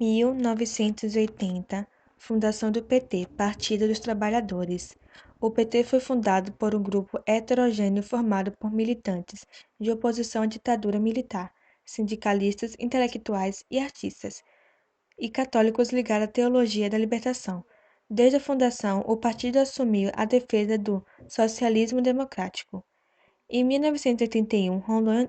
1980 – Fundação do PT, Partido dos Trabalhadores. O PT foi fundado por um grupo heterogêneo formado por militantes de oposição à ditadura militar, sindicalistas, intelectuais e artistas, e católicos ligados à teologia da libertação. Desde a fundação, o partido assumiu a defesa do socialismo democrático. Em 1981,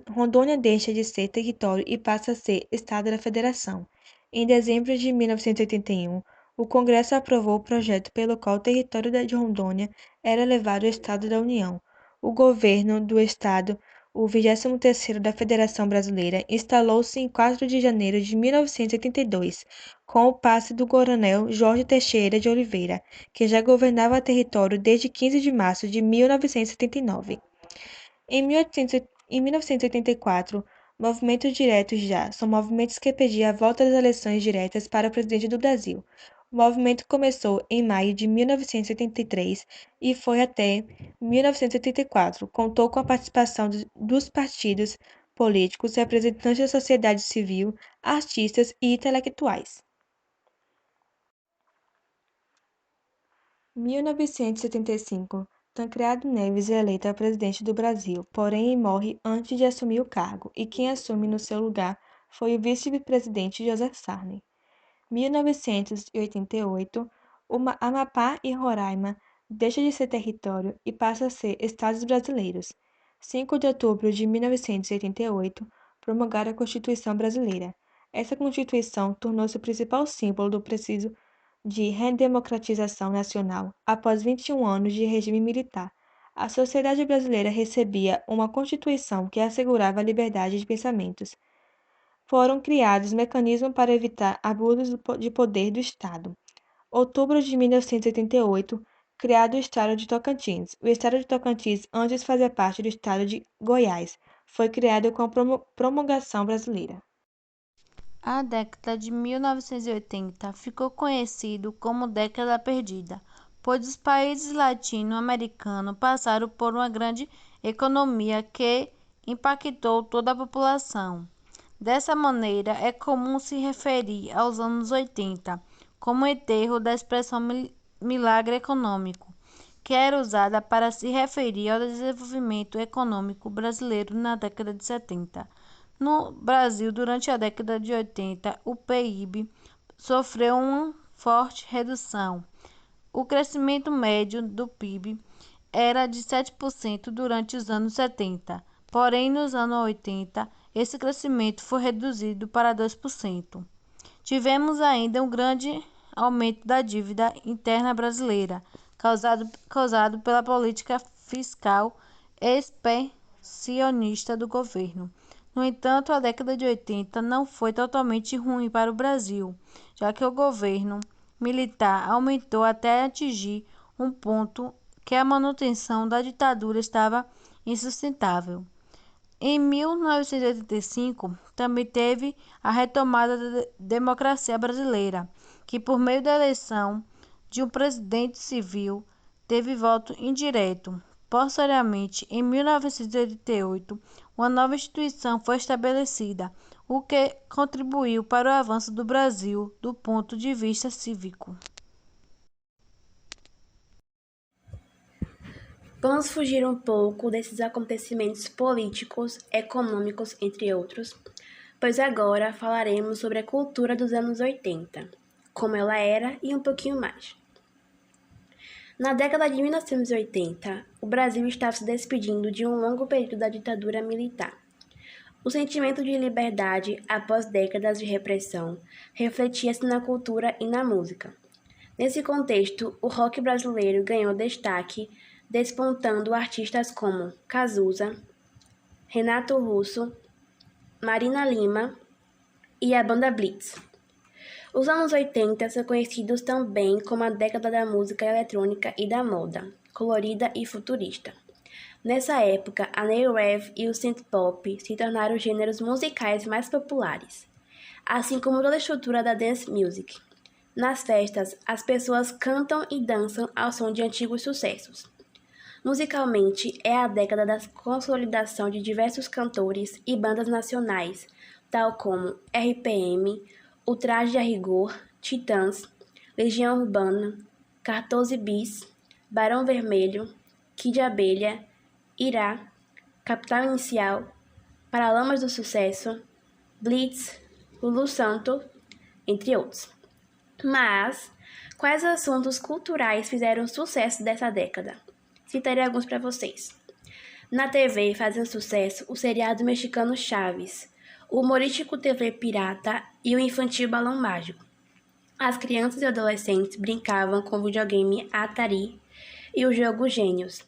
Rondônia deixa de ser território e passa a ser Estado da Federação. Em dezembro de 1981, o Congresso aprovou o projeto pelo qual o território de Rondônia era elevado ao Estado da União. O governo do Estado, o 23º da Federação Brasileira, instalou-se em 4 de janeiro de 1982, com o passe do coronel Jorge Teixeira de Oliveira, que já governava o território desde 15 de março de 1979. Em 1984, movimentos diretos já são movimentos que pediam a volta das eleições diretas para o presidente do Brasil. O movimento começou em maio de 1983 e foi até 1984. Contou com a participação dos partidos políticos, representantes da sociedade civil, artistas e intelectuais. 1975, Tancredo Neves é eleito presidente do Brasil, porém morre antes de assumir o cargo, e quem assume no seu lugar foi o vice-presidente José Sarney. 1988, Amapá e Roraima deixam de ser território e passam a ser estados brasileiros. 5 de outubro de 1988, promulgaram a Constituição Brasileira. Essa Constituição tornou-se o principal símbolo do preciso de redemocratização nacional após 21 anos de regime militar. A sociedade brasileira recebia uma Constituição que assegurava a liberdade de pensamentos. Foram criados mecanismos para evitar abusos de poder do Estado. Outubro de 1988, criado o Estado de Tocantins. O Estado de Tocantins antes fazia parte do Estado de Goiás. Foi criado com a promulgação brasileira. A década de 1980 ficou conhecido como década perdida, pois os países latino-americanos passaram por uma grande economia que impactou toda a população. Dessa maneira, é comum se referir aos anos 80 como enterro da expressão milagre econômico, que era usada para se referir ao desenvolvimento econômico brasileiro na década de 70. No Brasil, durante a década de 80, o PIB sofreu uma forte redução. O crescimento médio do PIB era de 7% durante os anos 70, porém, nos anos 80, esse crescimento foi reduzido para 2%. Tivemos ainda um grande aumento da dívida interna brasileira, causado pela política fiscal expansionista do governo. No entanto, a década de 80 não foi totalmente ruim para o Brasil, já que o governo militar aumentou até atingir um ponto que a manutenção da ditadura estava insustentável. Em 1985, também teve a retomada da democracia brasileira, que por meio da eleição de um presidente civil teve voto indireto. Posteriormente, em 1988, uma nova instituição foi estabelecida, o que contribuiu para o avanço do Brasil do ponto de vista cívico. Vamos fugir um pouco desses acontecimentos políticos, econômicos, entre outros, pois agora falaremos sobre a cultura dos anos 80, como ela era e um pouquinho mais. Na década de 1980, o Brasil estava se despedindo de um longo período da ditadura militar. O sentimento de liberdade após décadas de repressão refletia-se na cultura e na música. Nesse contexto, o rock brasileiro ganhou destaque, despontando artistas como Cazuza, Renato Russo, Marina Lima e a banda Blitz. Os anos 80 são conhecidos também como a década da música eletrônica e da moda, colorida e futurista. Nessa época, a New Wave e o synth-pop se tornaram os gêneros musicais mais populares, assim como toda a estrutura da dance music. Nas festas, as pessoas cantam e dançam ao som de antigos sucessos. Musicalmente, é a década da consolidação de diversos cantores e bandas nacionais, tal como RPM, O Traje a Rigor, Titãs, Legião Urbana, 14 Bis, Barão Vermelho, Kid Abelha, Irá, Capital Inicial, Paralamas do Sucesso, Blitz, Lulu Santo, entre outros. Mas, quais assuntos culturais fizeram sucesso dessa década? Citarei alguns para vocês. Na TV fazem sucesso o seriado mexicano Chaves, o humorístico TV Pirata e o infantil Balão Mágico. As crianças e adolescentes brincavam com o videogame Atari e o jogo Gênios.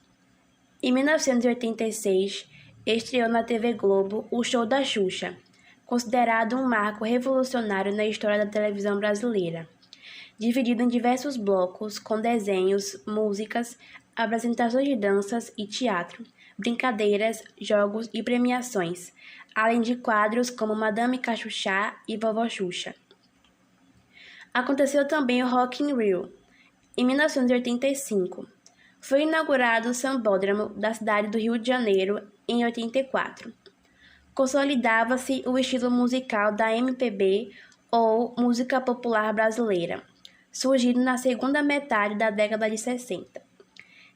Em 1986, estreou na TV Globo o Show da Xuxa, considerado um marco revolucionário na história da televisão brasileira. Dividido em diversos blocos, com desenhos, músicas, apresentações de danças e teatro, brincadeiras, jogos e premiações, além de quadros como Madame Cachuchá e Vovó Xuxa. Aconteceu também o Rock in Rio, em 1985. Foi inaugurado o Sambódromo da cidade do Rio de Janeiro em 84. Consolidava-se o estilo musical da MPB ou música popular brasileira, surgido na segunda metade da década de 60.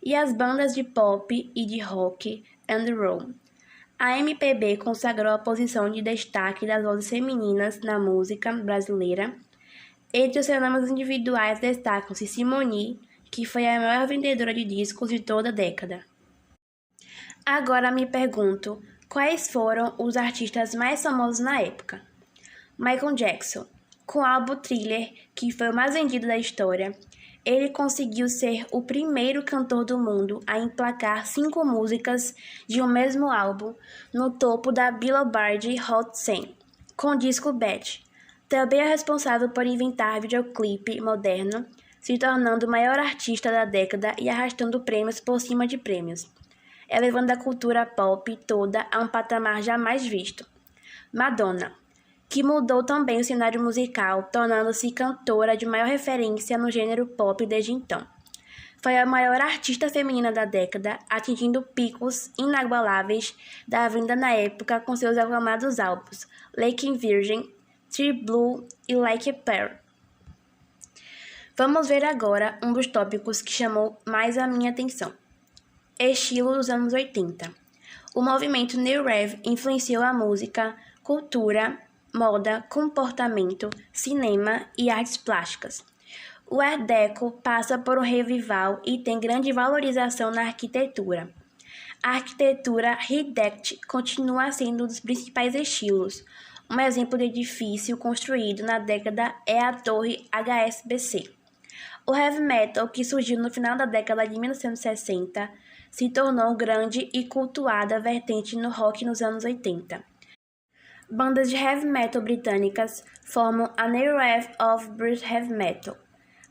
E as bandas de pop e de rock and roll. A MPB consagrou a posição de destaque das vozes femininas na música brasileira. Entre os fenômenos individuais destacam-se Simone, que foi a maior vendedora de discos de toda a década. Agora me pergunto, quais foram os artistas mais famosos na época? Michael Jackson, com o álbum Thriller, que foi o mais vendido da história, ele conseguiu ser o primeiro cantor do mundo a emplacar 5 músicas de um mesmo álbum no topo da Billboard Hot 100, com o disco Bad. Também é responsável por inventar videoclipe moderno, se tornando o maior artista da década e arrastando prêmios por cima de prêmios, elevando a cultura pop toda a um patamar jamais visto. Madonna, que mudou também o cenário musical, tornando-se cantora de maior referência no gênero pop desde então. Foi a maior artista feminina da década, atingindo picos inagualáveis da venda na época com seus aclamados álbuns Lake Virgin, True Blue e Like a Pearl. Vamos ver agora um dos tópicos que chamou mais a minha atenção. Estilo dos anos 80. O movimento New Wave influenciou a música, cultura, moda, comportamento, cinema e artes plásticas. O Art Deco passa por um revival e tem grande valorização na arquitetura. A arquitetura Ridect continua sendo um dos principais estilos. Um exemplo de edifício construído na década é a Torre HSBC. O heavy metal, que surgiu no final da década de 1960, se tornou grande e cultuada vertente no rock nos anos 80. Bandas de heavy metal britânicas formam a New Wave of British Heavy Metal.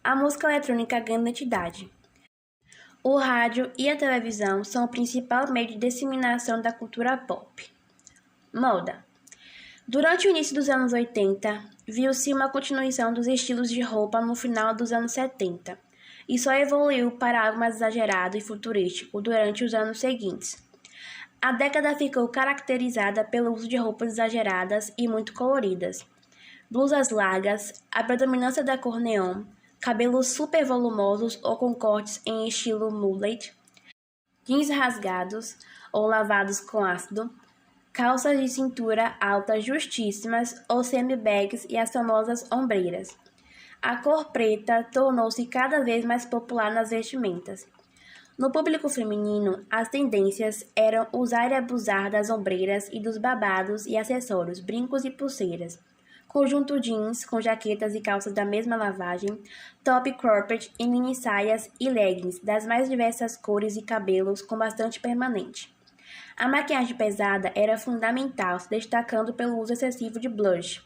A música eletrônica ganha identidade. O rádio e a televisão são o principal meio de disseminação da cultura pop. Moda. Durante o início dos anos 80, viu-se uma continuação dos estilos de roupa no final dos anos 70, e só evoluiu para algo mais exagerado e futurístico durante os anos seguintes. A década ficou caracterizada pelo uso de roupas exageradas e muito coloridas, blusas largas, a predominância da cor neon, cabelos super volumosos ou com cortes em estilo mullet, jeans rasgados ou lavados com ácido, calças de cintura alta justíssimas ou semi-bags e as famosas ombreiras. A cor preta tornou-se cada vez mais popular nas vestimentas. No público feminino, as tendências eram usar e abusar das ombreiras e dos babados e acessórios, brincos e pulseiras, conjunto jeans com jaquetas e calças da mesma lavagem, top cropped e mini saias e leggings das mais diversas cores e cabelos com bastante permanente. A maquiagem pesada era fundamental, se destacando pelo uso excessivo de blush,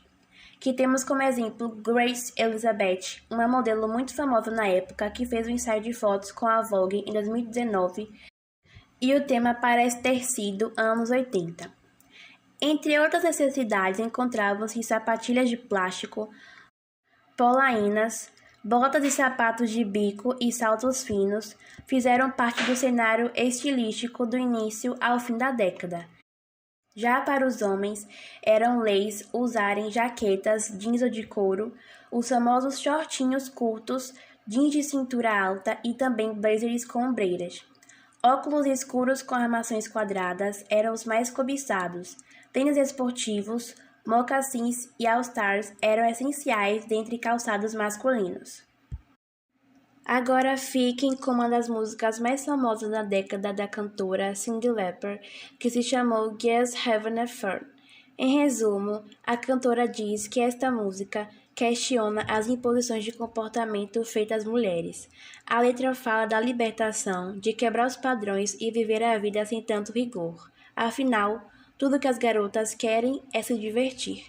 que temos como exemplo Grace Elizabeth, uma modelo muito famosa na época que fez um ensaio de fotos com a Vogue em 2019 e o tema parece ter sido anos 80. Entre outras necessidades encontravam-se sapatilhas de plástico, polainas, botas e sapatos de bico e saltos finos fizeram parte do cenário estilístico do início ao fim da década. Já para os homens, eram leis usarem jaquetas jeans ou de couro, os famosos shortinhos curtos, jeans de cintura alta e também blazers com ombreiras. Óculos escuros com armações quadradas eram os mais cobiçados. Tênis esportivos, mocassins e all-stars eram essenciais dentre calçados masculinos. Agora fiquem com uma das músicas mais famosas da década da cantora Cyndi Lauper, que se chamou Girls Have an Affair. Em resumo, a cantora diz que esta música questiona as imposições de comportamento feitas às mulheres. A letra fala da libertação, de quebrar os padrões e viver a vida sem tanto rigor. Afinal, tudo que as garotas querem é se divertir.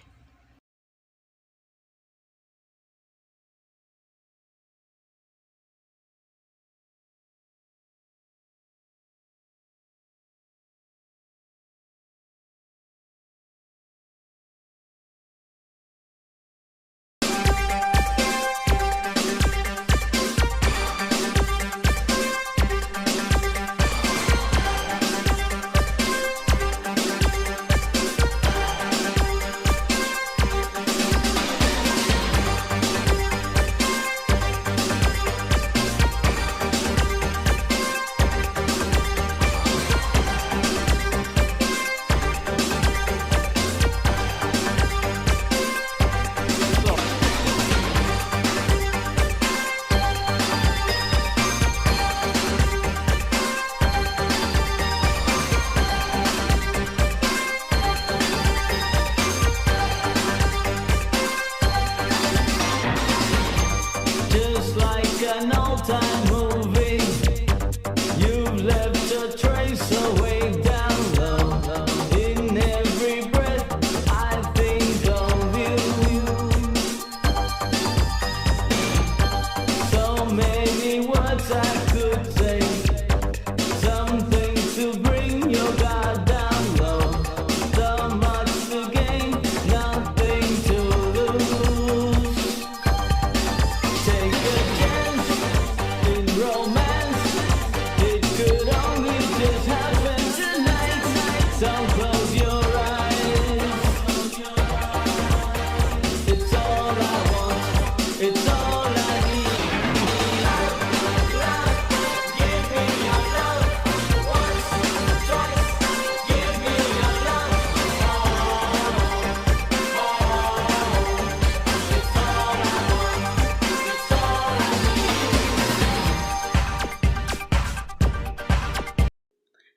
Just like an old-time movie, you've left a trace away down low. In every breath, I think of you. So many words I could say, something to bring your guard down low. So much to gain, nothing to lose. Take a chance in romance. It could only just happen tonight. So close your eyes. It's all I want. It's all I need. Give me your love. Once, twice. Give me your love. It's all I want. It's all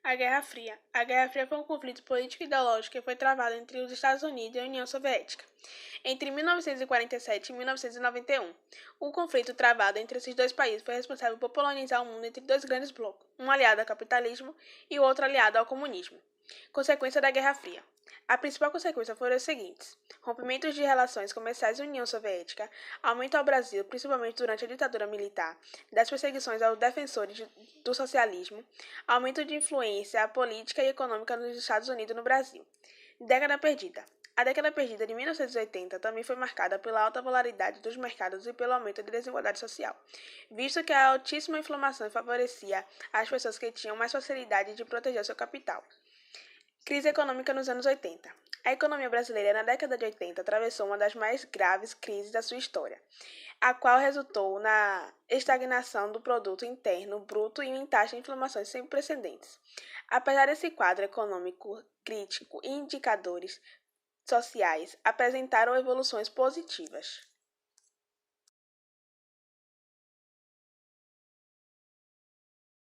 I A Guerra Fria. A Guerra Fria foi um conflito político e ideológico que foi travado entre os Estados Unidos e a União Soviética entre 1947 e 1991. O conflito travado entre esses dois países foi responsável por polarizar o mundo entre dois grandes blocos, um aliado ao capitalismo e o outro aliado ao comunismo. Consequência da Guerra Fria. A principal consequência foram as seguintes: rompimentos de relações comerciais da União Soviética, aumento ao Brasil, principalmente durante a ditadura militar, das perseguições aos defensores do socialismo, aumento de influência política e econômica dos Estados Unidos no Brasil. Década perdida. A década perdida de 1980 também foi marcada pela alta volatilidade dos mercados e pelo aumento da desigualdade social, visto que a altíssima inflação favorecia as pessoas que tinham mais facilidade de proteger seu capital. Crise econômica nos anos 80. A economia brasileira na década de 80 atravessou uma das mais graves crises da sua história, a qual resultou na estagnação do produto interno bruto e em taxa de inflação sem precedentes. Apesar desse quadro econômico crítico e indicadores sociais apresentaram evoluções positivas.